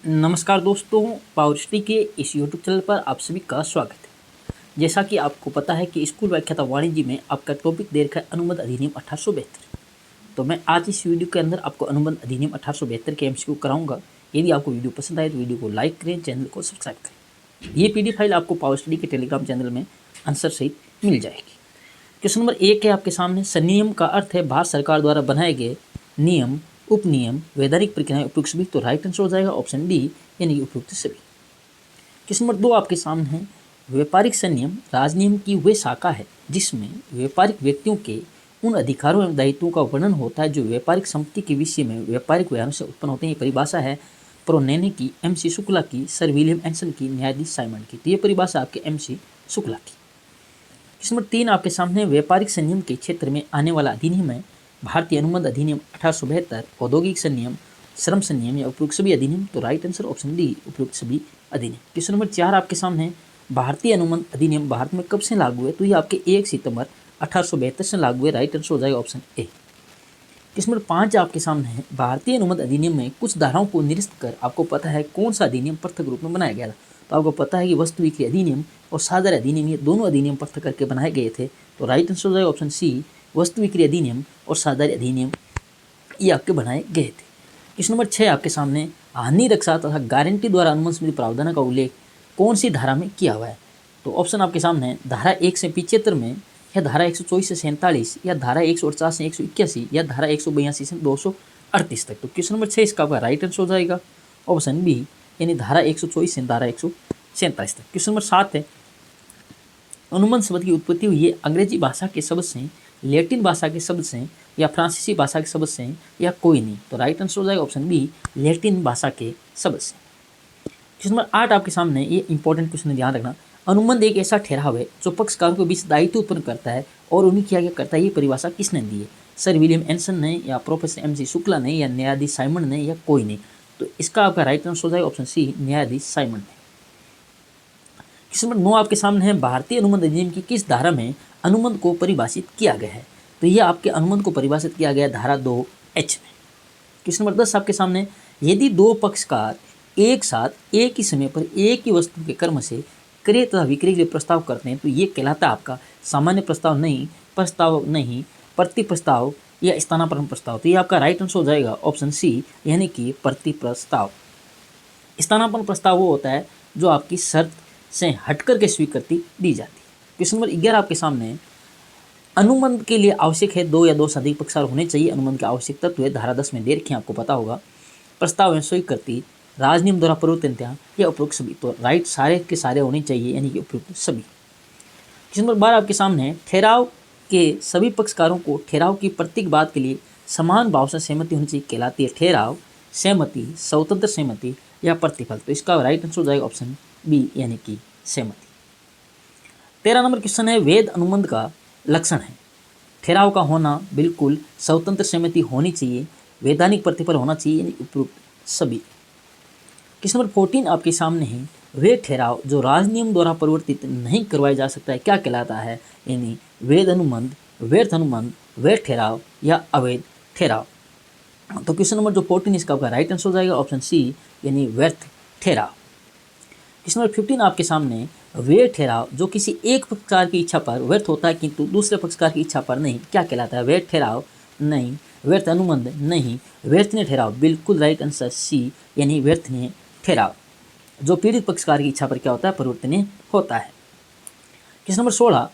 नमस्कार दोस्तों, power study के इस यूट्यूब चैनल पर आप सभी का स्वागत है। जैसा कि आपको पता है कि स्कूल व्याख्याता वाणिज्य में आपका टॉपिक दे रखा है अनुबंध अधिनियम 1872। तो मैं आज इस वीडियो के अंदर आपको अनुबंध अधिनियम 1872 के एमसीक्यू कराऊंगा। यदि आपको वीडियो पसंद आए तो वीडियो को लाइक करें, चैनल को सब्सक्राइब करें। ये PDF फाइल आपको पावर स्टडी के टेलीग्राम चैनल में आंसर सहित मिल जाएगी। क्वेश्चन नंबर 1 है आपके सामने। संनियम का अर्थ है भारत सरकार द्वारा बनाए गए नियम, उपनियम, वैधानिक प्रक्रियाएं, उपयुक्त सभी। तो राइट आंसर हो जाएगा ऑप्शन डी यानी उपयुक्त सभी। क्वेश्चन नंबर 2 आपके सामने है। व्यापारिक संनियम राजनियम की वह शाखा है जिसमें व्यापारिक व्यक्तियों के उन अधिकारों एवं दायित्वों का वर्णन होता है जो व्यापारिक संपत्ति के विषय में व्यापारिक व्यवहारों से उत्पन्न होते हैं। ये परिभाषा है प्रोनेने की, MC शुक्ला की, सर विलियम एंसन की, न्यायाधीश साइमन की। तो ये परिभाषा आपके MC शुक्ला की। क्वेश्चन नंबर 3 आपके सामने। व्यापारिक संनियम के क्षेत्र में आने वाला अधिनियम है भारतीय अनुबंध अधिनियम 1872, औद्योगिक संनियम, श्रम संनियम या उपयुक्त सभी अधिनियम। तो राइट आंसर ऑप्शन डी उपयुक्त सभी अधिनियम। क्वेश्चन नंबर 4 आपके सामने। भारतीय अनुबंध अधिनियम भारत में कब से लागू है? तो ये आपके 1 सितंबर 1872 से लागू है। राइट आंसर हो जाएगा ऑप्शन ए। क्वेश्चन नंबर 5 आपके सामने है। भारतीय अनुबंध अधिनियम में कुछ धाराओं को निरस्त कर आपको पता है कौन सा अधिनियम पृथक रूप में बनाया गया था? तो आपको पता है कि वस्तु बिक्री अधिनियम और साधारण अधिनियम, ये दोनों अधिनियम पृथक करके बनाए गए थे। तो राइट आंसर हो जाएगा ऑप्शन सी, वस्तु बिक्री अधिनियम और साधारण अधिनियम ये आपके बनाए गए थे। क्वेश्चन नंबर 6 आपके सामने। हानि रक्षा तथा गारंटी द्वारा अनुबंध संबंधी प्रावधान का उल्लेख कौन सी धारा में किया हुआ है? तो ऑप्शन आपके सामने है धारा 1 से 75 में, या धारा 124 से 47, या धारा 148 से 181, या धारा 182 से 238 तक। तो क्वेश्चन नंबर 6 इसका आपका राइट आंसर हो जाएगा ऑप्शन बी यानी धारा 124 से धारा 147 तक। क्वेश्चन नंबर 7 है। अनुबंध शब्द की उत्पत्ति हुई है अंग्रेजी भाषा के शब्द से, लैटिन भाषा के शब्द से, या फ्रांसीसी भाषा के शब्द से, या कोई नहीं। तो राइट आंसर हो जाएगा ऑप्शन बी लैटिन भाषा के शब्द से। क्वेश्चन नंबर 8 आपके सामने, ये इंपॉर्टेंट क्वेश्चन है, ध्यान रखना। अनुबंध एक ऐसा ठहराव है जो पक्षकारों के बीच दायित्व उत्पन्न करता है और उन्हें क्या करता है, ये परिभाषा किसने दी है? सर विलियम एंसन ने, या प्रोफेसर MC शुक्ला ने, या न्यायाधीश साइमन ने, या कोई नहीं। तो इसका आपका राइट आंसर हो जाएगा ऑप्शन सी न्यायाधीश साइमन ने। क्वेश्चन नंबर 9 आपके सामने है। भारतीय अनुबंध अधिनियम की किस धारा में अनुबंध को परिभाषित किया गया है? तो यह आपके अनुबंध को परिभाषित किया गया धारा 2H में। क्वेश्चन नंबर 10 आपके सामने। यदि दो पक्षकार एक साथ एक ही समय पर एक ही वस्तु के कर्म से क्रय तथा विक्रय के लिए प्रस्ताव करते हैं तो ये कहलाता है आपका सामान्य प्रस्ताव नहीं, प्रति प्रस्ताव या स्थानापन्न प्रस्ताव। तो ये आपका राइट आंसर हो जाएगा ऑप्शन सी यानी कि प्रति प्रस्ताव। स्थानापन्न प्रस्ताव वो होता है जो आपकी शर्त से हटकर के स्वीकृति दी जाती है। क्वेश्चन नंबर 11 आपके सामने है। अनुबंध के लिए आवश्यक है 2 या 2 से अधिक पक्षकार होने चाहिए। अनुबंध के आवश्यक तत्व है धारा 10 में दे रखे हैं, आपको पता होगा। प्रस्ताव एवं स्वीकृति, राजनियम द्वारा प्रवर्तन या उपयुक्त सभी। तो राइट सारे के सारे होने चाहिए यानी कि उपयुक्त सभी। क्वेश्चन नंबर 12 आपके सामने है। ठहराव के सभी पक्षकारों को ठहराव की प्रत्येक बात के लिए समान भाव से सहमति होनी चाहिए कहलाती है ठहराव, सहमति, स्वतंत्र सहमति या प्रतिफल। तो इसका राइट आंसर हो जाएगा ऑप्शन बी यानी कि सहमति। 13 नंबर क्वेश्चन है। वेद अनुबंध का लक्षण है ठहराव का होना, बिल्कुल, स्वतंत्र सहमति होनी चाहिए, वैधानिक प्रतिफल होना चाहिए यानी उपयुक्त सभी। क्वेश्चन नंबर 14 आपके सामने है। वे ठहराव जो राजनियम द्वारा परिवर्तित नहीं करवाया जा सकता है क्या कहलाता है? यानी वेद अनुबंध, व्यर्थ अनुबंध, वैध ठहराव या अवैध ठहराव। तो क्वेश्चन नंबर जो 14 इसका आपका राइट आंसर हो जाएगा ऑप्शन सी यानी व्यर्थ ठहराव। क्वेश्चन नंबर 15 आपके सामने। वे ठहराव जो किसी एक पक्षकार की इच्छा पर व्यर्थ होता है किंतु दूसरे पक्षकार की इच्छा पर नहीं क्या कहलाता है? वैध ठहराव नहीं, व्यर्थ अनुबंध नहीं, व्यर्थनीय ठहराव बिल्कुल राइट आंसर सी यानी व्यर्थनीय ठहराव जो पीड़ित पक्षकार की इच्छा पर क्या होता है? परिवर्तनीय होता है। Question number 16।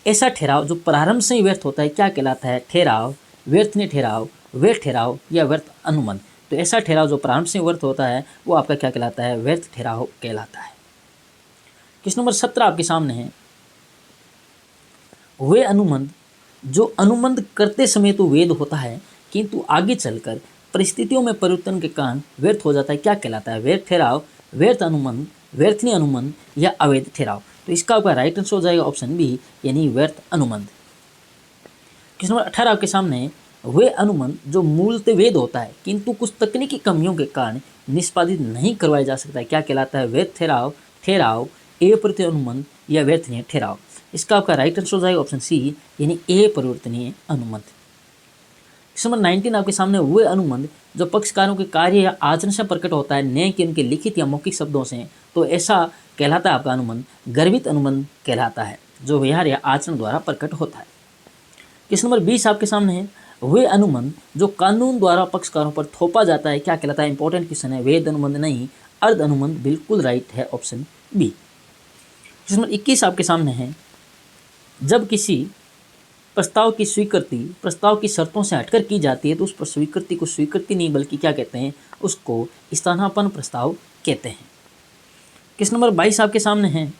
ऐसा ठहराव जो प्रारंभ से ही व्यर्थ होता है क्या कहलाता है? ठहराव, व्यर्थनीय ठहराव, व्यर्थ ठहराव या व्यर्थ अनुबंध। तो ऐसा ठहराव जो प्रारंभ से व्यर्थ होता है वो आपका क्या कहलाता है? व्यर्थ ठहराव कहलाता है। क्वेश्चन नंबर 17 आपके सामने है। वे अनुबंध जो अनुबंध करते समय तो वैध होता है किंतु आगे चलकर परिस्थितियों में परिवर्तन के कारण व्यर्थ हो जाता है क्या कहलाता है? व्यर्थ ठहराव, व्यर्थ अनुबंध, व्यर्थनीय अनुबंध या अवैध ठहराव। तो इसका आपका राइट आंसर हो जाएगा ऑप्शन बी यानी व्यर्थ अनुबंध। क्वेश्चन नंबर 18 आपके सामने। वे अनुबंध जो मूलतः वैध होता है किंतु कुछ तकनीकी कमियों के कारण निष्पादित नहीं करवाया जा सकता है क्या कहलाता है? वैध ठहराव, ठहराव, अप्रति अनुबंध या व्यर्थनीय ठहराव। इसका आपका राइट आंसर हो जाएगा ऑप्शन सी यानी अपरिवर्तनीय अनुबंध। क्वेश्चन नंबर 19 आपके सामने, वे अनुबंध जो पक्षकारों के कार्य या आचरण से प्रकट होता है, न कि उनके लिखित या मौखिक शब्दों से, तो ऐसा कहलाता है आपका अनुबंध गर्भित अनुबंध कहलाता है, जो व्यवहार या आचरण द्वारा प्रकट होता है। क्वेश्चन नंबर 20 आपके सामने है, वे अनुबंध जो कानून द्वारा पक्षकारों पर थोपा जाता है, क्या कहलाता है? इंपॉर्टेंट क्वेश्चन है। वेद अनुबंध नहीं, अर्ध अनुबंध बिल्कुल राइट है, ऑप्शन बी। क्वेश्चन नंबर 21 आपके सामने है, जब किसी प्रस्ताव की स्वीकृति प्रस्ताव की शर्तों से हटकर की जाती है तो उस पर स्वीकृति को स्वीकृति नहीं बल्कि क्या कहते हैं? उसको स्थानापन्न प्रस्ताव कहते हैं। क्वेश्चन नंबर 22 आपके सामने है,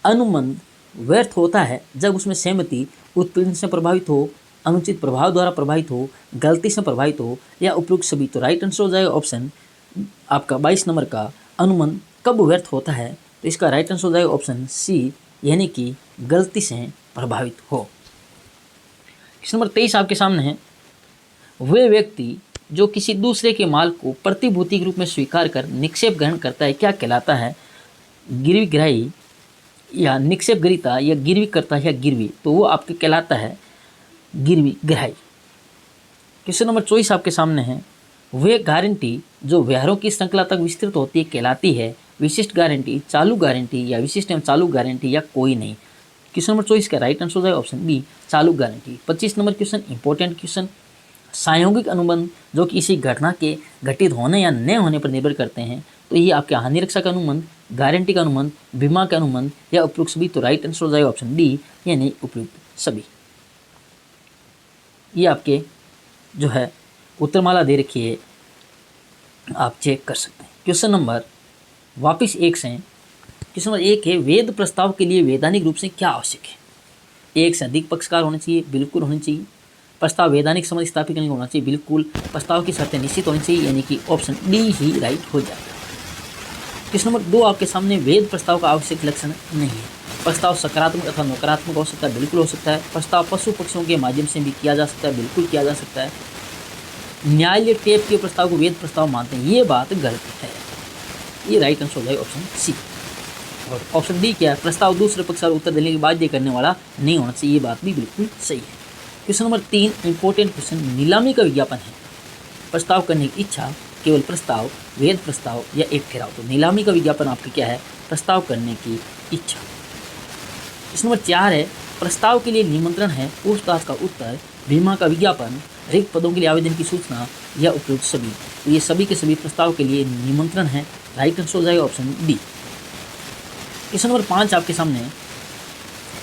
अनुबंध व्यर्थ होता है जब उसमें सहमति उत्पीड़न से प्रभावित हो, अनुचित प्रभाव द्वारा प्रभावित हो, गलती से प्रभावित हो या उपयुक्त सभी। तो राइट आंसर हो जाएगा ऑप्शन आपका 22 नंबर का, अनुबंध कब व्यर्थ होता है? तो इसका राइट आंसर हो जाएगा ऑप्शन सी, यानी कि गलती से प्रभावित हो। क्वेश्चन नंबर 23 आपके सामने है, वे व्यक्ति जो किसी दूसरे के माल को प्रतिभूति के रूप में स्वीकार कर निक्षेप ग्रहण करता है, क्या कहलाता है? गिरवी ग्राही या निक्षेप ग्रहीता या गिरवी करता है या गिरवी, तो वो आपके कहलाता है गिरवी ग्राही। क्वेश्चन नंबर 24 आपके सामने है, वे गारंटी जो व्यवहारों की श्रृंखला तक विस्तृत होती है कहलाती है विशिष्ट गारंटी, चालू गारंटी या विशिष्ट एवं चालू गारंटी या कोई नहीं। क्वेश्चन नंबर 24 का राइट आंसर हो जाएगा ऑप्शन बी, चालू guarantee. 25 number question, important question, सांयोगिक अनुबंध जो किसी घटना के घटित होने या न होने पर निर्भर करते हैं, तो ये आपके हानि रक्षा का अनुबंध, गारंटी का अनुबंध, बीमा का अनुबंध या उपयुक्त सभी। तो राइट आंसर हो जाएगा ऑप्शन डी, यानी उपयुक्त सभी। ये आपके जो है उत्तरमाला दे रखी है, आप चेक कर सकते हैं। क्वेश्चन नंबर वापिस 1 से, क्वेश्चन नंबर 1 है, वेद प्रस्ताव के लिए वैधानिक रूप से क्या आवश्यक है? 1 से अधिक पक्षकार होने चाहिए, बिल्कुल होने चाहिए। प्रस्ताव वैधानिक समझ स्थापित करने का होना चाहिए, बिल्कुल। प्रस्ताव की शर्तें निश्चित होनी चाहिए, यानी कि ऑप्शन डी ही राइट हो जाएगा। क्वेश्चन नंबर 2 आपके सामने, वेद प्रस्ताव का आवश्यक लक्षण नहीं है। प्रस्ताव सकारात्मक अथवा नकारात्मक हो सकता है, बिल्कुल हो सकता है। प्रस्ताव पशु पक्षियों के माध्यम से भी किया जा सकता है, बिल्कुल किया जा सकता है। न्यायालय टेप के प्रस्ताव को वेद प्रस्ताव मानते हैं, ये बात गलत है। ये राइट आंसर हो जाएगा ऑप्शन सी। और ऑप्शन डी क्या है? प्रस्ताव दूसरे पक्ष और उत्तर देने की बाध्य करने वाला नहीं होना चाहिए, ये बात भी बिल्कुल सही है। क्वेश्चन नंबर 3 इंपॉर्टेंट क्वेश्चन, नीलामी का विज्ञापन है। प्रस्ताव करने की इच्छा, केवल प्रस्ताव, वेद प्रस्ताव या एक ठहराव। तो नीलामी का विज्ञापन आपकी क्या है? प्रस्ताव करने की इच्छा। क्वेश्चन नंबर 4 है, प्रस्ताव के लिए निमंत्रण है, पूछताछ का उत्तर, बीमा का विज्ञापन, रिक्त पदों के लिए आवेदन की सूचना या उपयुक्त सभी। तो ये सभी के सभी प्रस्ताव के लिए निमंत्रण है, राइट आंसर हो जाएगा ऑप्शन डी। क्वेश्चन नंबर 5 आपके सामने,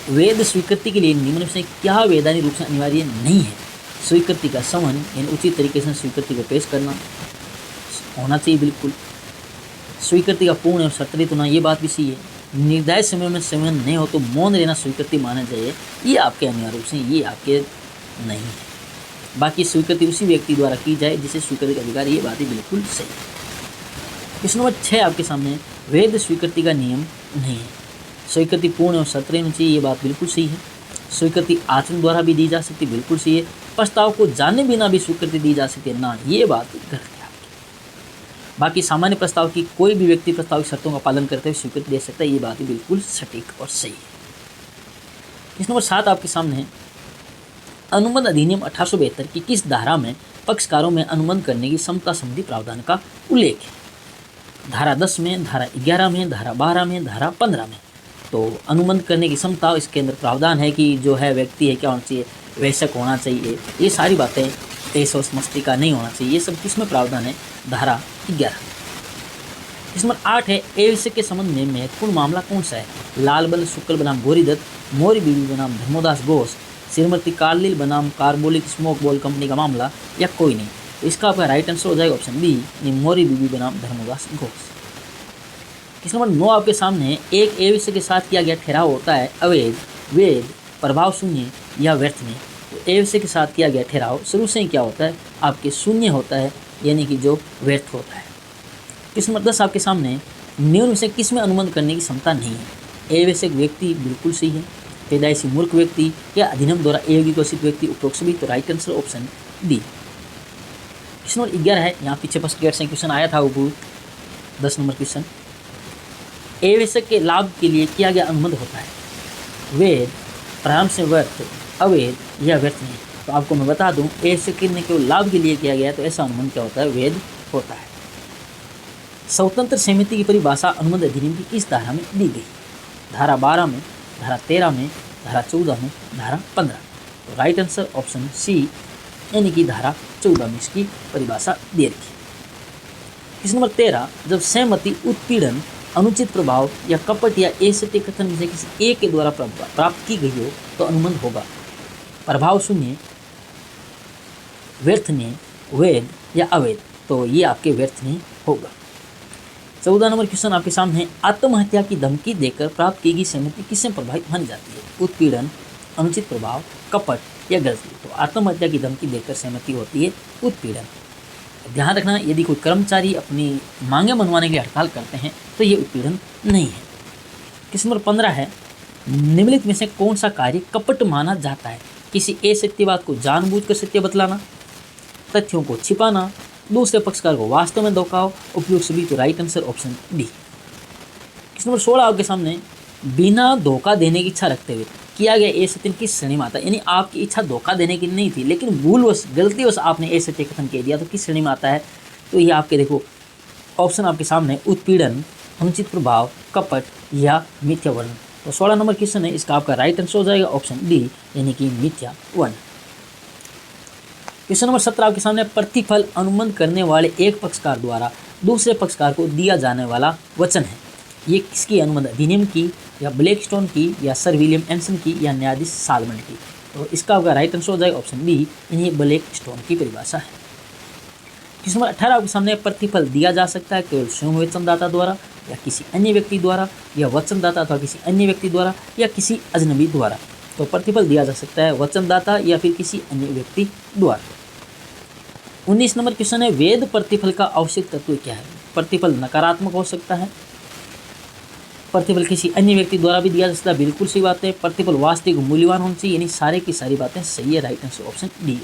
वेद स्वीकृति के लिए निम्न में से क्या वैधानिक रूप से अनिवार्य नहीं है? स्वीकृति का समन, यानी उचित तरीके से स्वीकृति को पेश करना होना चाहिए, बिल्कुल। स्वीकृति का पूर्ण और सत्रित होना, ये बात भी सही है। निर्धारित समय में संवेदन नहीं हो तो मौन रहना स्वीकृति माना जाए, ये आपके अनिवार्य रूप से, ये आपके नहीं है। बाकी स्वीकृति उसी व्यक्ति द्वारा की जाए जिसे स्वीकृति का अधिकार, ये बात ही बिल्कुल सही है। क्वेश्चन नंबर 6 आपके सामने, वेद स्वीकृति का नियम नहीं है। स्वीकृति पूर्ण और सत्य होनी चाहिए, ये बात बिल्कुल सही है। स्वीकृति आचरण द्वारा भी दी जा सकती, बिल्कुल सही है। प्रस्ताव को जाने बिना भी स्वीकृति दी जा सकती है ना, ये बात गलत है आपकी। बाकी सामान्य प्रस्ताव की कोई भी व्यक्ति प्रस्ताव की शर्तों का पालन करते हुए स्वीकृति दे सकता है, ये बात ही बिल्कुल सटीक और सही है। क्वेश्चन नंबर 7 आपके सामने है, अनुबंध अधिनियम 1872 की किस धारा में पक्षकारों में अनुबंध करने की समता संबंधी प्रावधान का उल्लेख है? धारा 10 में, धारा 11 में, धारा 12 में, धारा 15 में। तो अनुबंध करने की क्षमता, इसके अंदर प्रावधान है कि जो है व्यक्ति है क्या होना चाहिए? वयस्क होना चाहिए, ये सारी बातें। तेज और मस्ती का नहीं होना चाहिए, ये सब किसमें प्रावधान है? धारा 11। इस नंबर 8 है, एवश्यक के संबंध में महत्वपूर्ण मामला कौन सा है? लाल बल शुक्ल बनाम गोरीदत्त, मोरी बीबी बनाम धर्मोदास घोष, श्रीमती कार्लिल बनाम कार्बोलिक स्मोक बॉल कंपनी का मामला या कोई नहीं। तो इसका आपका राइट आंसर हो जाएगा ऑप्शन बी, मोरी बीबी बनाम धर्मोदास घोष। इस नंबर 9 आपके सामने है, एक एवश्य के साथ किया गया ठहराव होता है अवैध, वेद, प्रभाव शून्य या व्यर्थ में। तो एवश्य के साथ किया गया ठहराव शुरू से ही क्या होता है? आपके शून्य होता है, यानी कि जो व्यर्थ होता है। इस नंबर 10 आपके सामने, निम्न में से किसमें अनुबंध करने की क्षमता नहीं है? एवश्यक व्यक्ति बिल्कुल सही है, पैदाइशी मूर्ख व्यक्ति या अधिनियम द्वारा अयोग्य घोषित व्यक्ति, उपरोक्त सभी। तो right answer option D. Question number 11 है, यहाँ पीछे फर्स्ट ईयर से क्वेश्चन आया था, वो 10 नंबर क्वेश्चन। एवश्यक के लाभ के लिए किया गया अनुबंध होता है, वेद, प्रारंभ से व्यर्थ, अवैध या व्यर्थ नहीं। तो आपको मैं बता दूं, ऐसे करने केवल लाभ के लिए किया गया है, तो ऐसा अनुबंध क्या होता है, वैध होता है। स्वतंत्र समिति की परिभाषा अनुबंध अधिनियम की इस धारा में दी गई, धारा 12 में, धारा 13 में, धारा 14 में, धारा 15। तो राइट आंसर ऑप्शन सी यानी कि धारा 14 में इसकी परिभाषा दे रखी। क्वेश्चन नंबर 13, जब सहमति, उत्पीड़न, अनुचित प्रभाव या कपट या असत्य कथन में से किसी एक के द्वारा प्राप्त की गई हो तो अनुबंध होगा प्रभाव शून्य, व्यर्थनीय, वैध या अवैध। तो ये आपके व्यर्थनीय होगा। 14 नंबर क्वेश्चन आपके सामने है, आत्महत्या की धमकी देकर प्राप्त की गई सहमति किससे प्रभावित मानी जाती है, उत्पीड़न, अनुचित प्रभाव, कपट या गलती। तो आत्महत्या की धमकी देकर सहमति होती है उत्पीड़न। ध्यान रखना, यदि कोई कर्मचारी अपनी मांगे मनवाने के लिए हड़ताल करते हैं तो ये उत्पीड़न नहीं है। क्वेश्चन नंबर 15 है, निम्नलिखित में से कौन सा कार्य कपट माना जाता है, किसी असत्य बात को जानबूझकर सत्य बतलाना, तथ्यों को छिपाना, दूसरे पक्षकार को वास्तव में धोखा, उपयोग सभी। तो right answer option D. Question number 16 आपके सामने, बिना धोखा देने की इच्छा रखते हुए किया गया असत्य किस श्रेणी में आता है, यानी आपकी इच्छा धोखा देने की नहीं थी लेकिन भूलवश, गलतीवश आपने असत्य कथन कह दिया, तो किस श्रेणी में आता है। तो ये आपके देखो ऑप्शन आपके सामने, उत्पीड़न, अनुचित प्रभाव, कपट या मिथ्या वर्णन। तो 16 नंबर क्वेश्चन है, इसका आपका राइट आंसर हो जाएगा ऑप्शन डी यानी कि मिथ्या वर्णन। क्वेश्चन नंबर 17 आपके सामने, प्रतिफल अनुबंध करने वाले एक पक्षकार द्वारा दूसरे पक्षकार को दिया जाने वाला वचन है। ये किसकी, अनुबंध अधिनियम की या ब्लैकस्टोन की या सर विलियम एंसन की या न्यायाधीश सालमन की। तो इसका आपका राइट आंसर हो जाएगा ऑप्शन बी यानी ब्लैकस्टोन की परिभाषा है। क्वेश्चन नंबर 18 आपके सामने, प्रतिफल दिया जा सकता है केवल स्वयं वचनदाता द्वारा या किसी अन्य व्यक्ति द्वारा, या वचनदाता अथवा किसी अन्य व्यक्ति द्वारा या किसी अजनबी द्वारा। तो प्रतिफल दिया जा सकता है वचनदाता या फिर किसी अन्य व्यक्ति द्वारा। 19 नंबर क्वेश्चन है, वैध प्रतिफल का आवश्यक तत्व क्या है। प्रतिफल नकारात्मक हो सकता है, प्रतिफल किसी अन्य व्यक्ति द्वारा भी दिया जा सकता है, बिल्कुल सही बात है। प्रतिफल वास्तविक मूल्यवान होना चाहिए, यानी सारे की सारी बातें सही है। Right answer option D.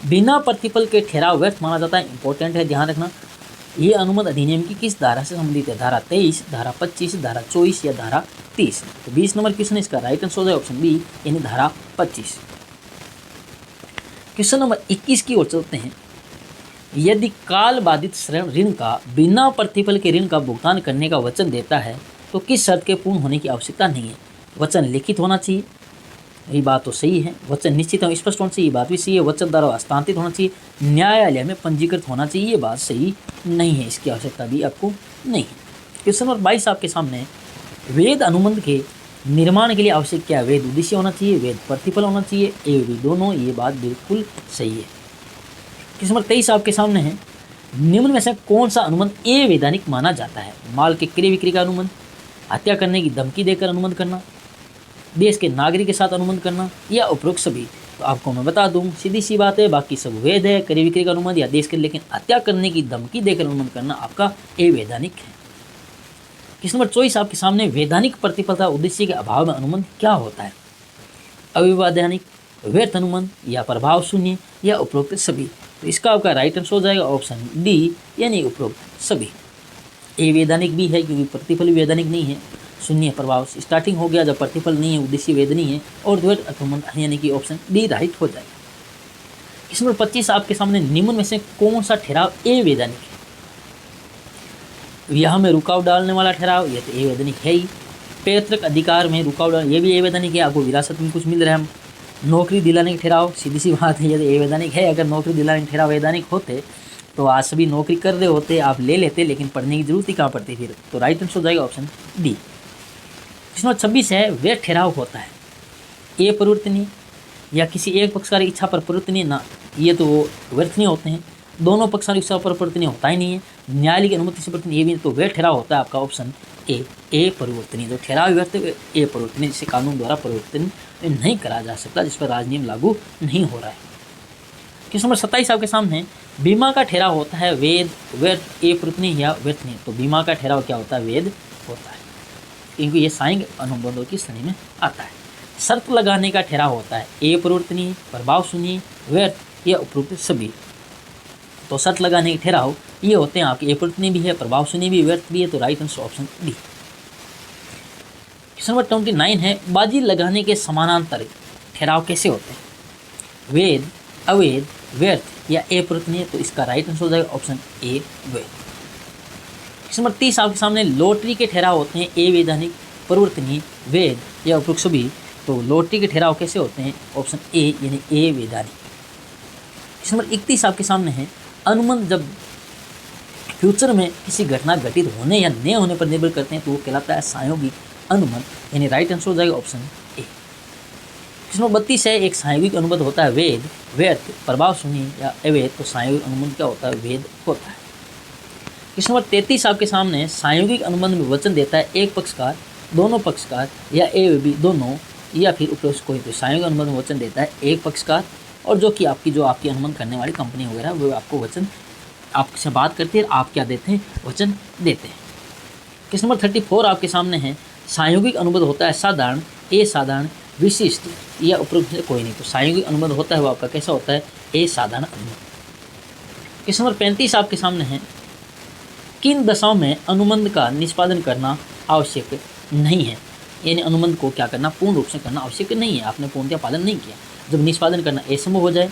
बिना प्रतिफल के ठहराव व्यर्थ माना जाता है, इंपॉर्टेंट है, ध्यान रखना। ये अनुबंध अधिनियम की किस धारा से संबंधित है, धारा 23, धारा 25, धारा 24 या धारा 30। तो 20 नंबर क्वेश्चन इसका राइट आंसर हो जाए ऑप्शन बी यानी धारा 25। क्वेश्चन नंबर 21 की ओर चलते हैं। यदि काल बाधित ऋण का बिना प्रतिफल के ऋण का भुगतान करने का वचन देता है तो किस शर्त के पूर्ण होने की आवश्यकता नहीं है। वचन लिखित होना चाहिए, ये बात तो सही है। वचन निश्चित एवं स्पष्ट होना चाहिए, ये बात भी सही है। वचन द्वारा हस्तांतरित होना चाहिए, न्यायालय में पंजीकृत होना चाहिए, ये बात सही नहीं है, इसकी आवश्यकता भी आपको नहीं है। क्वेश्चन नंबर 22 आपके सामने, वेद अनुबंध के निर्माण के लिए आवश्यक क्या है। वेद उद्देश्य होना चाहिए, वेद प्रतिफल होना चाहिए, ए बी दोनों, ये बात बिल्कुल सही है। क्वेश्चन नंबर 23 आपके सामने है, निम्न में से कौन सा अनुबंध अवैधानिक माना जाता है। माल के क्रय विक्रय का अनुबंध, हत्या करने की धमकी देकर अनुबंध करना, देश के नागरिक के साथ अनुबंध करना या उपरोक्त सभी। तो आपको मैं बता दूं, सीधी सी बात है, बाकी सब वैध है, क्रय विक्रय का अनुबंध या देश के, लेकिन हत्या करने की धमकी देकर अनुबंध करना आपका अवैधानिक है। क्वेश्चन नंबर 24 आपके सामने, वैधानिक प्रतिफलता उद्देश्य के अभाव में अनुबंध क्या होता है। अविवैधानिक, व्यर्थ अनुबंध या प्रभाव शून्य या उपरोक्त सभी। तो इसका आपका राइट आंसर हो जाएगा ऑप्शन डी यानी उपरोक्त सभी। अवैधानिक भी है क्योंकि प्रतिफल भी वैधानिक नहीं है, शून्य प्रभाव स्टार्टिंग हो गया, जब प्रतिफल नहीं है, उद्देश्य वेद नहीं है, और व्यर्थ अनुबंध यानी कि ऑप्शन डी राइट हो जाएगा। क्वेश्चन नंबर 25 आपके सामने, निम्न में से कौन सा ठहराव अवैधानिक है। यह में रुकावट डालने वाला ठहराव, यह तो अवैधानिक है ही। पैतृक अधिकार में रुकावट डालना, यह भी अवैधानिक है, आपको विरासत में कुछ मिल रहा है। नौकरी दिलाने के ठहराव, सीधी सी बात है, यदि अवैधानिक है। अगर नौकरी दिलाने के ठहराव वैधानिक होते तो आज सभी नौकरी कर रहे होते, आप ले लेते, लेकिन पढ़ने की जरूरत ही कहाँ पड़ती फिर। तो राइट आंसर हो जाएगा ऑप्शन डी। क्वेश्चन नंबर 26 है, व्यर्थ ठहराव होता है ए परिवर्तनीय या किसी एक पक्षकार की इच्छा पर परिवर्तनीय ना, ये तो व्यर्थनीय होते हैं। दोनों पक्षकार की इच्छा पर परिवर्तनीय होता ही नहीं है। न्यायालय की अनुमति से परिवर्तनीय, ये भी तो व्यर्थ ठहराव होता है आपका ऑप्शन ए परिवर्तनीय। जो ठहराव व्यर्थ ए परिवर्तनीय, जिसे कानून द्वारा परिवर्तन नहीं करा जा सकता, जिस पर राजनियम लागू नहीं हो रहा है। क्वेश्चन नंबर 27 आपके सामने, बीमा का ठहराव होता है वेद, व्यर्थ, ए परिवर्तनीय या व्यर्थनीय। तो बीमा का ठहराव क्या होता है, वेद होता है, क्योंकि ये साइंग अनुबंधों की श्रेणी में आता है। शर्त लगाने का ठहराव होता है ए परिवर्तनीय, प्रभाव शून्य, व्यर्थ या उपरोक्त सभी। तो शर्त लगाने के ठहराव ये होते हैं आपके ए परिवर्तनीय भी है, प्रभाव शून्य भी, व्यर्थ भी है। तो right answer option D. Question number 29 है, बाजी लगाने के समानांतर ठहराव कैसे होते हैं। वेद, अवेद, व्यर्थ या अप्रयत्नीय, तो इसका राइट आंसर हो जाएगा option A Veda. Question number 30 आपके सामने लॉटरी के ठहराव होते हैं अवैधानिक, परिवर्तनीय, वैध या उपरोक्त सभी। तो लॉटरी के ठहराव कैसे होते हैं? ऑप्शन ए यानी अवैधानिक। क्वेश्चन नंबर 31 आपके सामने है, अनुबंध जब फ्यूचर में किसी घटना घटित होने या न होने पर निर्भर करते हैं तो वो कहलाता है संयोगिक अनुबंध, यानी राइट आंसर हो जाएगा ऑप्शन ए। क्वेश्चन नंबर 32 है, एक संयोगिक अनुबंध होता है वैध, व्यर्थ, प्रभाव शून्य या अवैध। तो संयोगिक अनुबंध क्या होता है? वैध होता है। क्वेश्चन नंबर 33 आपके सामने, संयोगिक अनुबंध में वचन देता है एक पक्षकार, दोनों पक्षकार या ए व बी दोनों या फिर उपरोक्त कोई। तो संयोगिक अनुबंध में वचन देता है एक पक्षकार और जो आपकी अनुबंध करने वाली कंपनी वगैरह वो आपको वचन आपसे बात करती है, आप क्या देते हैं? वचन देते हैं। क्वेश्चन नंबर 34 आपके सामने है, संयोगिक अनुबंध होता है साधारण, असाधारण, विशिष्ट या उपरोक्त से कोई नहीं। तो संयोगिक अनुबंध होता है वो आपका कैसा होता है? असाधारण अनुबंध। क्वेश्चन नंबर 35 आपके सामने है, किन दशाओं में अनुबंध का निष्पादन करना आवश्यक नहीं है? यानी अनुबंध को क्या करना? पूर्ण रूप से करना आवश्यक नहीं है, आपने पूर्णतः पालन नहीं किया। जब निष्पादन करना असंभव हो जाए,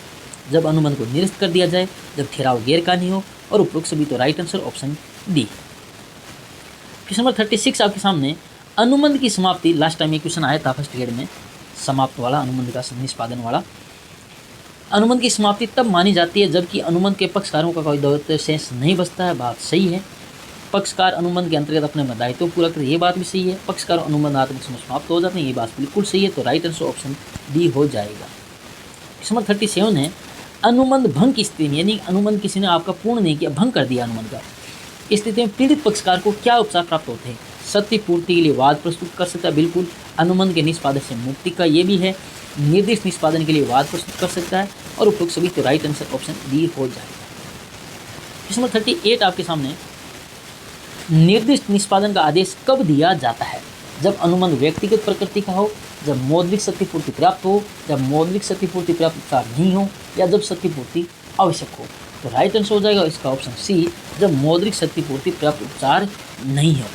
जब अनुबंध को निरस्त कर दिया जाए, जब ठहराव गैरकानूनी हो और उपरोक्त सभी। तो right answer option D. Question number 36 आपके सामने, अनुबंध की समाप्ति, लास्ट टाइम ये क्वेश्चन आया था फर्स्ट ग्रेड में, समाप्त वाला अनुबंध का निष्पादन वाला। अनुबंध की समाप्ति तब मानी जाती है जबकि अनुबंध के पक्षकारों का कोई दायित्व शेष नहीं बचता है। बात सही है। पक्षकार अनुबंध के अंतर्गत अपने दायित्व पूरा करे, ये बात भी सही है। पक्षकार अनुबंधात्मक समय समाप्त हो जाते हैं, ये बात बिल्कुल सही है। तो राइट आंसर ऑप्शन डी हो जाएगा। क्वेश्चन नंबर 37 है, अनुबंध भंग की स्थिति में, यानी अनुबंध किसी ने आपका पूर्ण नहीं किया, भंग कर दिया अनुबंध का, इस स्थिति में पीड़ित पक्षकार को क्या उपचार प्राप्त होते हैं? सत्य पूर्ति के लिए वाद प्रस्तुत कर सकता है, बिल्कुल। अनुबंध के निष्पादन से मुक्ति का ये भी है। निर्दिष्ट निष्पादन के लिए वाद प्रस्तुत कर सकता है और उपरोक्त सभी। तो राइट आंसर ऑप्शन डी हो जाएगा। क्वेश्चन नंबर 38 आपके सामने, निर्दिष्ट निष्पादन का आदेश कब दिया जाता है? जब अनुबंध व्यक्तिगत प्रकृति का हो, जब मौद्रिक क्षतिपूर्ति प्राप्त हो, जब मौद्रिक क्षतिपूर्ति प्राप्त उपचार नहीं हो या जब क्षतिपूर्ति आवश्यक हो। तो राइट आंसर हो जाएगा इसका ऑप्शन सी, जब मौद्रिक क्षतिपूर्ति प्राप्त उपचार नहीं हो।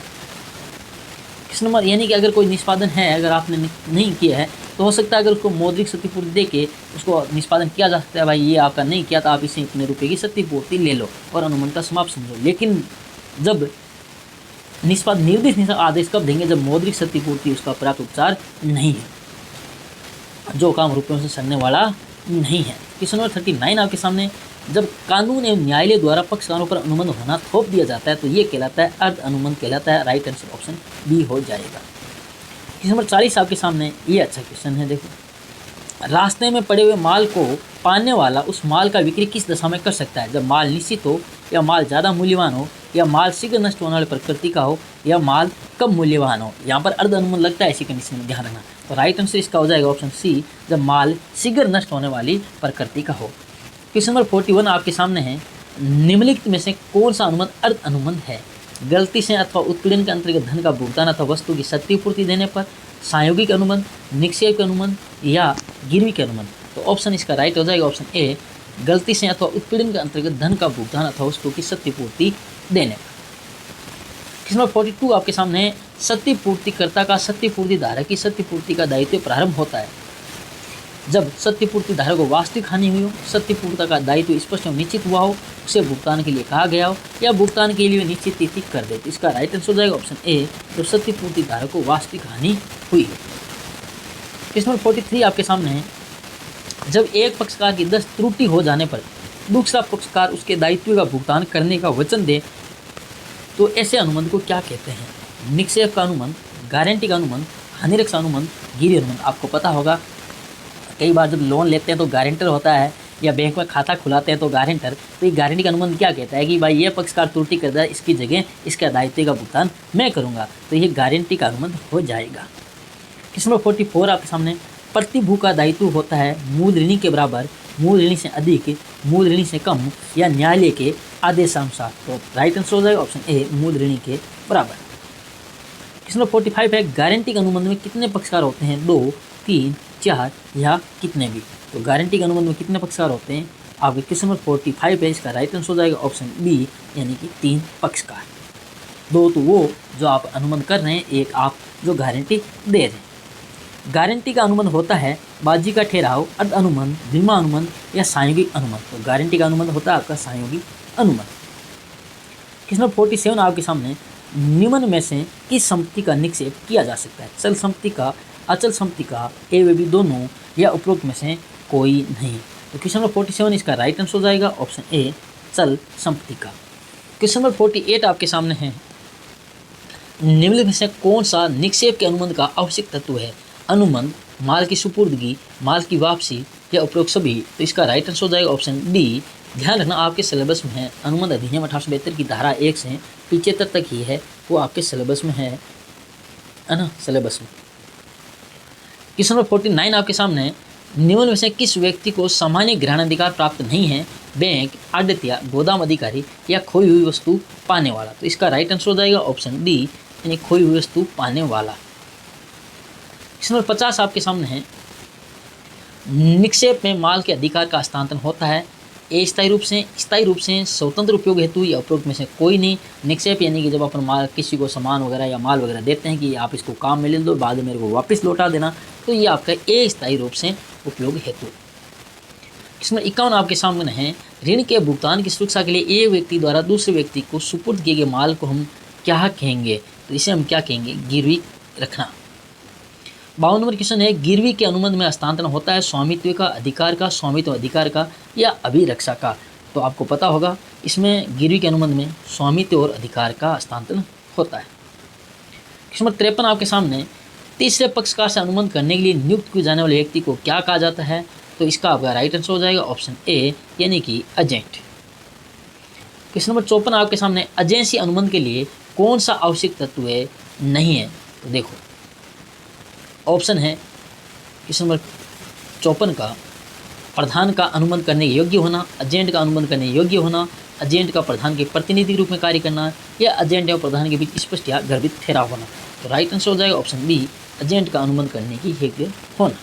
किस नंबर, यानी कि अगर कोई निष्पादन है, अगर आपने नहीं किया है तो हो सकता है अगर उसको मौद्रिक क्षतिपूर्ति दे के उसको निष्पादन किया जा सकता है, भाई ये आपका नहीं किया तो आप इसे इतने रुपये की क्षतिपूर्ति ले लो और अनुबंध का समाप्त समझो। लेकिन जब निर्दिष्ट आदेश कब देंगे? जब मौद्रिक क्षतिपूर्ति उसका पर्याप्त उपचार नहीं है, जो काम रुपयों से सड़ने वाला नहीं है। क्वेश्चन नंबर 39 आपके सामने, जब कानून एवं न्यायालय द्वारा पक्षकारों पर अनुबंध होना थोप दिया जाता है तो ये कहलाता है अर्ध अनुबंध कहलाता है। राइट आंसर ऑप्शन बी हो जाएगा। क्वेश्चन नंबर 40 आपके सामने, ये अच्छा क्वेश्चन है, देखो। रास्ते में पड़े हुए माल को पाने वाला उस माल का बिक्री किस दशा में कर सकता है? जब माल निश्चित हो, या माल ज़्यादा मूल्यवान हो, या माल शीघ्र नष्ट होने वाली प्रकृति का हो, या माल कम मूल्यवान हो। यहाँ पर अर्ध अनुबंध लगता है, ऐसी कंडीशन में ध्यान रखना। तो राइट आंसर इसका हो जाएगा ऑप्शन सी, जब माल शीघ्र नष्ट होने वाली प्रकृति का हो। क्वेश्चन नंबर 41 आपके सामने है, निम्नलिखित में से कौन सा अनुबंध अर्ध अनुबंध है? गलती से अथवा उत्पीड़न के अंतर्गत धन का भुगतान अथवा वस्तु की क्षतिपूर्ति देने पर, संयोगिक अनुबंध, निक्षेप के अनुबंध या गिरवी के अनुबंध। तो ऑप्शन इसका राइट हो जाएगा ऑप्शन ए, गलती से अथवा उत्पीड़न के अंतर्गत धन का भुगतान अथवा वस्तु की क्षतिपूर्ति देने पर। क्वेश्चन नंबर 42 आपके सामने है, क्षतिपूर्तिकर्ता का क्षतिपूर्ति धारक की क्षतिपूर्ति का दायित्व प्रारंभ होता है जब क्षतिपूर्ति धारक को वास्तविक हानि हुई हो, क्षतिपूर्ति का दायित्व स्पष्ट एवं निश्चित हुआ हो, उसे भुगतान के लिए कहा गया हो या भुगतान के लिए निश्चित तिथि कर दे। तो इसका राइट आंसर हो जाएगा ऑप्शन ए, जब क्षतिपूर्ति धारक को वास्तविक हानि हुई हो। क्वेश्चन नंबर 43 आपके सामने है, जब एक पक्षकार की 10 त्रुटि हो जाने पर दूसरा पक्षकार उसके दायित्व का भुगतान करने का वचन दे तो ऐसे अनुबंध को क्या कहते हैं? निक्षेप का अनुबंध, गारंटी का अनुबंध, हानिरक्षक अनुबंध, गिरवी अनुबंध। आपको पता होगा कई बार जब लोन लेते हैं तो गारंटर होता है, या बैंक में खाता खुलाते हैं तो गारंटर। तो ये गारंटी का अनुबंध क्या कहता है कि भाई ये पक्षकार त्रुटि करता है, इसकी जगह इसका दायित्व का भुगतान मैं करूँगा। तो ये गारंटी का अनुबंध हो जाएगा। क्वेश्चन नंबर 44 आपके सामने, प्रतिभू का दायित्व होता है मूल ऋणी के बराबर, मूल ऋणी से अधिक, मूल ऋणी से कम या न्यायालय के आदेशानुसार। तो राइट आंसर हो जाएगा ऑप्शन ए, मूल ऋणी के बराबर। क्वेश्चन नंबर 45 है, गारंटी के अनुबंध में कितने पक्षकार होते हैं? 2, 3, 4 या कितने भी। तो गारंटी के अनुबंध में कितने पक्षकार होते हैं? आपके क्वेश्चन नंबर 45 है, इसका राइट आंसर हो जाएगा ऑप्शन बी, यानी कि 3 पक्षकार। 2 तो वो जो आप अनुबंध कर रहे हैं, 1 आप जो गारंटी दे रहे हैं। गारंटी का अनुबंध होता है बाजी का ठहराव, अर्ध अनुबंध, द्विमा अनुबंध या संयोगी अनुबंध। तो गारंटी का अनुबंध होता है आपका संयोगी अनुबंध। क्वेश्चन नंबर 47 आपके सामने, निम्न में से किस संपत्ति का निक्षेप किया जा सकता है? चल संपत्ति का, अचल संपत्ति का, ए व बी दोनों, या उपरोक्त में से कोई नहीं। तो क्वेश्चन नंबर 47 इसका राइट आंसर हो जाएगा ऑप्शन ए, चल संपत्ति का। क्वेश्चन नंबर 48 आपके सामने है, निम्न में से कौन सा निक्षेप के अनुबंध का आवश्यक तत्व है? अनुबंध, माल की सुपुर्दगी, माल की वापसी या उपरोक्त सभी। तो इसका राइट आंसर हो जाएगा ऑप्शन डी। ध्यान रखना आपके सिलेबस में है, अनुबंध अधिनियम 1872 की धारा 1 से 75 तक ही है, वो आपके सिलेबस में है ना, सिलेबस में। क्वेश्चन नंबर 49 आपके सामने है, निम्न में से किस व्यक्ति को सामान्य ग्रहण अधिकार प्राप्त नहीं है? बैंक, आढ़तिया, गोदाम अधिकारी या खोई हुई वस्तु पाने वाला। तो इसका राइट आंसर हो जाएगा ऑप्शन डी, यानी खोई हुई वस्तु पाने वाला। क्वेश्चन नंबर 50 आपके सामने है, निक्षेप में माल के अधिकार का हस्तांतरण होता है स्थायी रूप से, स्वतंत्र उपयोग हेतु या उपयोग में से कोई नहीं। निक्षेप यानी कि जब अपन माल किसी को सामान वगैरह या माल वगैरह देते हैं कि आप इसको काम में ले लो, बाद में मेरे को वापस लौटा देना, तो ये आपका अस्थायी रूप से उपयोग हेतु। इसमें 51 आपके सामने है, ऋण के भुगतान की सुरक्षा के लिए एक व्यक्ति द्वारा दूसरे व्यक्ति को सुपुर्द किए गए माल को हम क्या कहेंगे? तो इसे हम क्या कहेंगे? गिरवी रखना। 52 नंबर क्वेश्चन है, गिरवी के अनुबंध में हस्तांतरण होता है स्वामित्व का, अधिकार का, स्वामित्व अधिकार का या अभिरक्षा का। तो आपको पता होगा इसमें गिरवी के अनुबंध में स्वामित्व और अधिकार का हस्तांतरण होता है। क्वेश्चन नंबर 53 आपके सामने, तीसरे पक्षकार से अनुबंध करने के लिए नियुक्त किए जाने वाले व्यक्ति को क्या कहा जाता है? तो इसका आपका राइट आंसर हो जाएगा ऑप्शन ए, यानी कि एजेंट। क्वेश्चन नंबर 54 आपके सामने, एजेंसी अनुबंध के लिए कौन सा आवश्यक तत्व है नहीं है? तो देखो ऑप्शन है क्वेश्चन नंबर 54 का, प्रधान का अनुबंध करने के योग्य होना, एजेंट का अनुबंध करने के योग्य होना, एजेंट का प्रधान के प्रतिनिधि के रूप में कार्य करना, या एजेंट और प्रधान के बीच स्पष्ट या गर्भित ठहराव होना। तो राइट आंसर हो जाएगा ऑप्शन बी, एजेंट का अनुबंध करने की योग्य होना।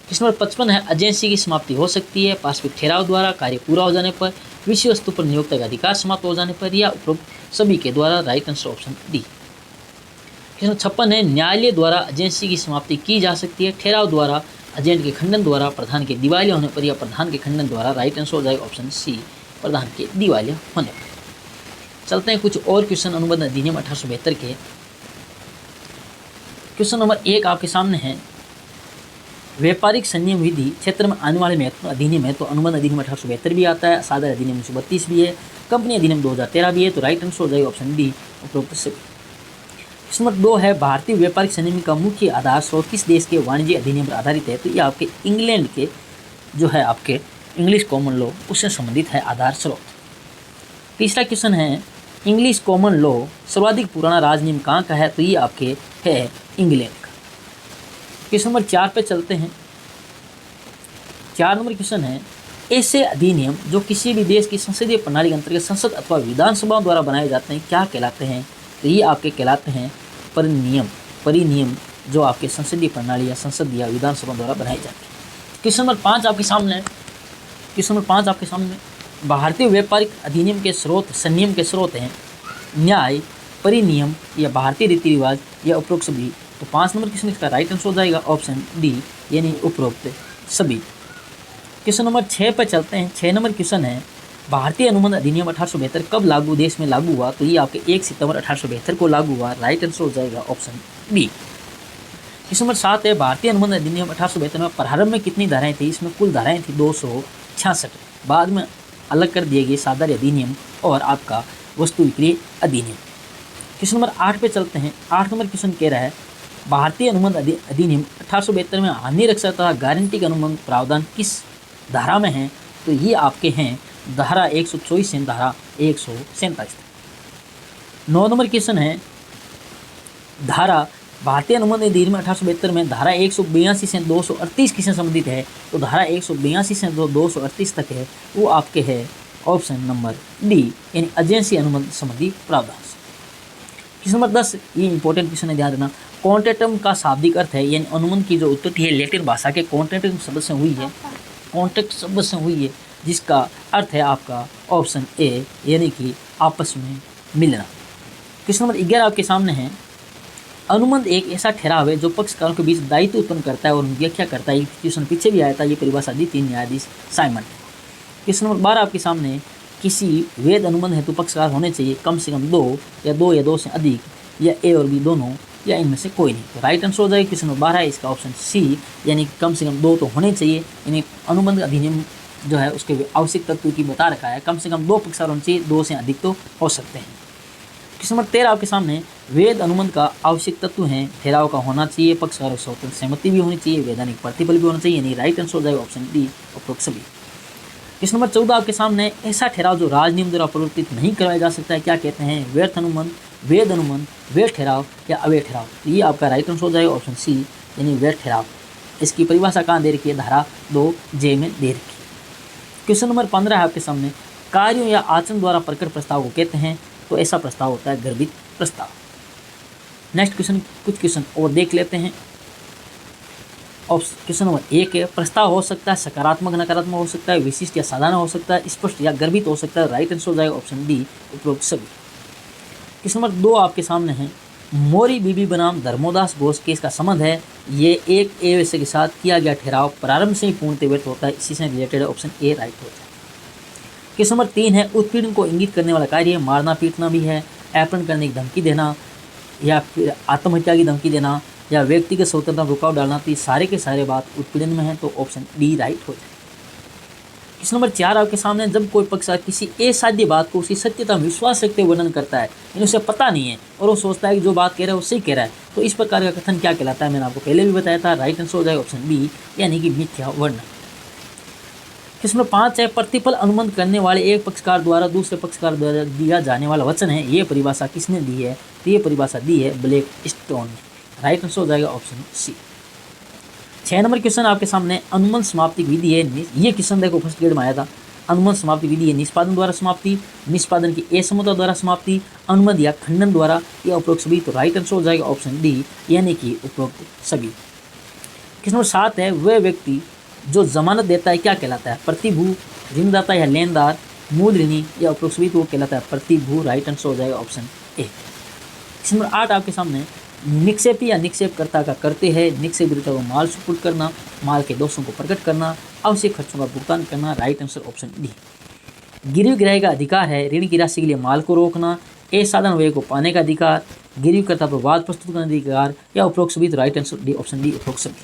क्वेश्चन नंबर 55 है, एजेंसी की समाप्ति हो सकती है पारस्परिक ठहराव द्वारा, कार्य पूरा हो जाने पर, विषय वस्तु पर नियोक्ता का अधिकार समाप्त हो जाने पर, या उपरोक्त सभी के द्वारा। Right answer option D. Question 56 है, न्यायालय द्वारा एजेंसी की समाप्ति की जा सकती है ठहराव द्वारा, एजेंट के खंडन द्वारा, प्रधान के दिवालिया होने पर, या प्रधान के खंडन द्वारा। राइट आंसर हो जाएगा ऑप्शन सी, प्रधान के दिवालिया होने पर। चलते हैं कुछ और क्वेश्चन अनुबंध अधिनियम 1872 के। क्वेश्चन नंबर 1 आपके सामने है, व्यापारिक संयम विधि क्षेत्र में आने वाले महत्वपूर्ण अधिनियम है। तो अनुबंध अधिनियम 1872 भी आता है, साधारण अधिनियम 1932 भी है, कंपनी अधिनियम 2013 भी है। तो राइट आंसर हो जाएगा ऑप्शन डी, उपरोक्त सभी। क्वेश्चन नंबर 2 है, भारतीय व्यापारिक संयम का मुख्य आधार स्रोत किस देश के वाणिज्य अधिनियम पर आधारित है? तो ये आपके इंग्लैंड के जो है आपके इंग्लिश कॉमन लॉ उससे संबंधित है आधार स्रोत। तीसरा क्वेश्चन है, इंग्लिश कॉमन लॉ सर्वाधिक पुराना राजनियम कहाँ का है? तो ये आपके है इंग्लैंड का। क्वेश्चन नंबर 4 पे चलते हैं। 4 नंबर क्वेश्चन है, ऐसे अधिनियम जो किसी भी देश की संसदीय प्रणाली के अंतर्गत संसद अथवा विधानसभा द्वारा बनाए जाते हैं क्या कहलाते हैं? तो ये आपके कहलाते हैं परिनियम जो आपके संसदीय प्रणाली या संसद या विधानसभा द्वारा बनाए जाते हैं। क्वेश्चन नंबर 5 आपके सामने, भारतीय व्यापारिक अधिनियम के स्रोत, संनियम के स्रोत हैं न्याय, परिनियम या भारतीय रीति रिवाज या उपरोक्त सभी। तो 5 नंबर क्वेश्चन इसका राइट आंसर हो जाएगा ऑप्शन डी, यानी उपरोक्त सभी। क्वेश्चन नंबर 6 पर चलते हैं। 6 नंबर क्वेश्चन है, भारतीय अनुबंध अधिनियम 1872 कब देश में लागू हुआ? तो ये आपके 1 सितंबर 1872 को लागू हुआ। राइट आंसर हो जाएगा ऑप्शन बी। क्वेश्चन नंबर 7 है, भारतीय अनुबंध अधिनियम 1872 में प्रारंभ में कितनी धाराएं थी? इसमें कुल धाराएं थी 266, बाद में अलग कर दिए गए साधारण अधिनियम और आपका वस्तु बिक्री अधिनियम। क्वेश्चन नंबर 8 पे चलते हैं। 8 नंबर क्वेश्चन कह रहा है, भारतीय अनुबंध अधिनियम 1872 में हानि रक्षा तथा गारंटी का अनुबंध प्रावधान किस धारा में है? तो ये आपके हैं धारा 124 से धारा 147। 9 नंबर क्वेश्चन है, धारा भारतीय अनुबंध अधिनियम 1872 में धारा 182 से 238 किससे संबंधित है? तो धारा 182 से 238 तक है, वो आपके है ऑप्शन नंबर डी, यानी एजेंसी अनुबंध संबंधी प्रावधान। क्वेश्चन नंबर 10, ये इंपॉर्टेंट क्वेश्चन है, ध्यान देना। कॉन्ट्रैक्टम का शाब्दिक अर्थ है, यानी अनुबंध की जो उत्पत्ति है लैटिन भाषा के कॉन्ट्रैक्टम शब्द से हुई है, कॉन्ट्रैक्ट शब्द से हुई है, जिसका अर्थ है आपका ऑप्शन ए, यानी कि आपस में मिलना। क्वेश्चन नंबर 11 आपके सामने है, अनुबंध एक ऐसा ठहराव है जो पक्षकारों के बीच दायित्व उत्पन्न करता है और व्याख्या करता है। क्वेश्चन पीछे भी आया था, ये परिभाषा दी थी न्यायाधीश साइमन। क्वेश्चन नंबर 12 आपके सामने, किसी वैध अनुबंध हेतु पक्षकार होने चाहिए कम से कम 2 या 2 से अधिक, या ए और बी दोनों, या इनमें से कोई नहीं। तो राइट आंसर हो जाएगा क्वेश्चन नंबर 12 इसका ऑप्शन सी, यानी कम से कम 2 तो होने चाहिए। यानी अनुबंध अधिनियम जो है उसके आवश्यक तत्व की बता रखा है, कम से कम 2 पक्षकार होने चाहिए, 2 से अधिक तो हो सकते हैं। क्वेश्चन नंबर 13 आपके सामने, वैध अनुबंध का आवश्यक तत्व है ठहराव का होना चाहिए, पक्षकारों की स्वतंत्र सहमति भी होनी चाहिए, वैधानिक प्रतिफल भी होना चाहिए। यानी राइट आंसर हो जाएगा ऑप्शन डी, उपरोक्त सभी। क्वेश्चन नंबर 14 आपके सामने, ऐसा ठहराव जो राजनियम द्वारा प्रवर्तित नहीं करवाया जा सकता है क्या कहते हैं? व्यर्थ अनुबंध, वैध अनुबंध, वैध ठहराव या अवैध ठहराव। तो ये आपका राइट आंसर हो जाएगा ऑप्शन सी, यानी वैध ठहराव। इसकी परिभाषा कहाँ दे रखी है? धारा 2J में दे रखी है। क्वेश्चन नंबर 15 है आपके सामने, कार्यों या आचरण द्वारा प्रकट प्रस्ताव को कहते हैं? तो ऐसा प्रस्ताव होता है गर्भित प्रस्ताव। नेक्स्ट क्वेश्चन, कुछ क्वेश्चन और देख लेते हैं। क्वेश्चन नंबर 1 है, प्रस्ताव हो सकता है सकारात्मक नकारात्मक हो सकता है, विशिष्ट या साधारण हो सकता है, स्पष्ट या गर्भित हो सकता है। राइट आंसर हो जाएगा ऑप्शन डी, उपरोक्त सभी। क्वेश्चन नंबर 2 आपके सामने है, मोरी बीबी बनाम धर्मोदास घोष केस का संबंध है, ये एक ए के साथ किया गया ठहराव प्रारंभ से ही पूर्णतः व्यर्थ होता है, इसी से रिलेटेड ऑप्शन ए राइट हो जाएगा। क्वेश्चन नंबर 3 है, उत्पीड़न को इंगित करने वाला कार्य मारना पीटना भी है, अपहरण करने की धमकी देना, या फिर आत्महत्या की धमकी देना, या व्यक्तिगत स्वतंत्रता में रुकावट डालना। तो ये सारे के सारे बात उत्पीड़न में है, तो ऑप्शन डी राइट हो जाएगा। क्वेश्चन नंबर 4 आपके सामने, जब कोई पक्षकार किसी असाध्य बात को उसकी सत्यता में विश्वास रखते हुए वर्णन करता है, यानी उसे पता नहीं है और वो सोचता है कि जो बात कह रहा है वो सही कह रहा है, तो इस प्रकार का कथन क्या कहलाता है? मैंने आपको पहले भी बताया था, राइट आंसर हो जाएगा ऑप्शन बी, यानी कि मिथ्या वर्णन। क्वेश्चन नंबर 5 है, प्रतिफल अनुबंध करने वाले एक पक्षकार द्वारा दूसरे पक्षकार द्वारा दिया जाने वाला वचन है, ये परिभाषा किसने दी है? तो ये परिभाषा दी है ब्लैक स्टोन ने। राइट आंसर हो जाएगा ऑप्शन सी। 6 नंबर क्वेश्चन आपके सामने, अनुबंध समाप्ति विधि है, ये क्वेश्चन देखो फर्स्ट ग्रेड में आया था। अनुबंध समाप्ति विधि है निष्पादन द्वारा समाप्ति, निष्पादन की असमता द्वारा समाप्ति, अनुबंध या खंडन द्वारा, या उपरोक्त सभी। तो राइट आंसर हो जाएगा ऑप्शन डी, यानी कि उपरोक्त सभी। क्वेश्चन नंबर 7 है, वह व्यक्ति जो जमानत देता है क्या कहलाता है? प्रतिभू, ऋणदाता या लेनदार, मूल ऋणी, या उपरोक्त सभी। तो वो कहलाता है प्रतिभू। राइट आंसर हो जाएगा ऑप्शन ए। क्वेश्चन नंबर 8 आपके सामने, निक्षेपी या निक्षेपकर्ता का करते हैं, निक्षेप विक्रेता को माल सुपुर्द करना, माल के दोषों को प्रकट करना, आवश्यक खर्चों का भुगतान करना। Right answer option D. गिरवी ग्राही का अधिकार है ऋण की राशि के लिए माल को रोकना, असाधारण व्यय को पाने का अधिकार, गिरवीकर्ता पर वाद प्रस्तुत करने का अधिकार, या उपरोक्त सभी। तो right answer D, option D, उपरोक्त सभी।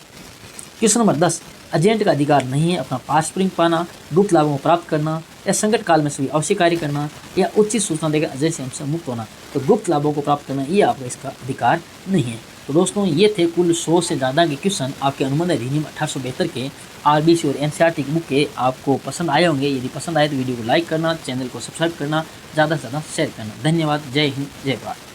क्वेश्चन नंबर 10, एजेंट का अधिकार नहीं है अपना पारस्परिक पाना, गुप्त लाभों को प्राप्त करना, या संकट काल में सभी आवश्यक कार्य करना, या उचित सूचना देकर एजेंट से मुक्त होना। तो गुप्त लाभों को प्राप्त करना ये आपका इसका अधिकार नहीं है। तो दोस्तों ये थे कुल 100 से ज़्यादा के क्वेश्चन आपके अनुबंध अधिनियम 1872 के आरबीसी और एनसीईआरटी की बुक के आपको पसंद आए होंगे। यदि पसंद आए तो वीडियो को लाइक करना, चैनल को सब्सक्राइब करना, ज़्यादा से ज़्यादा शेयर करना। धन्यवाद। जय हिंद, जय भारत।